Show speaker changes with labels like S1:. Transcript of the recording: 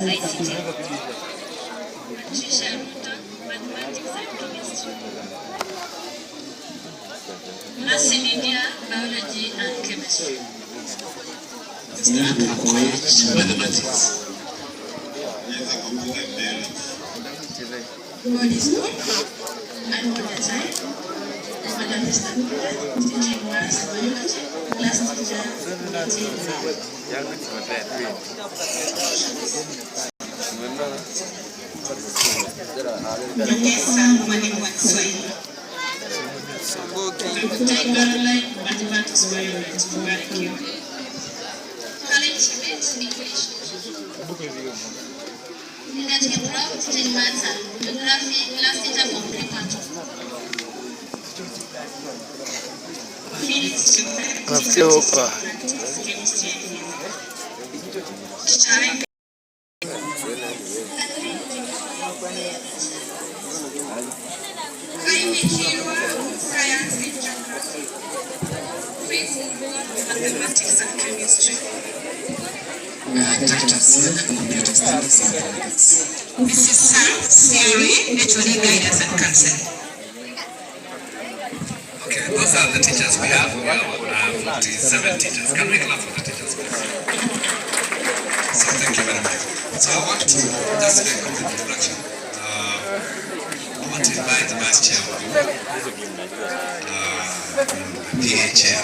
S1: ICT, Patricia Ruta, Mathematics and Chemistry, Mercy Media, Biology and Chemistry, Stanford College, Mathematics. God is good, and all the time. Madam Mr. teaching maths, biology, class teacher, Nyongesa mwalimu wa Kiswahili. Dr. Caroline Mathematics Biology, mbarikiwa. Khalid Chibet English. Negative Prof teaching maths and geography, class teacher from preparatory. Felix Chibet chemistry. Science and geography. Mathematics and chemistry. Dr. Silk, computer studies and politics. Mrs. Sam, theory, HOD guidance and counseling. Okay, those are the teachers we have. We have 47 teachers. Can we clap for the teachers, please? So thank you very much. So I want to just make a quick introduction. I want to invite the vice chair, PA chair.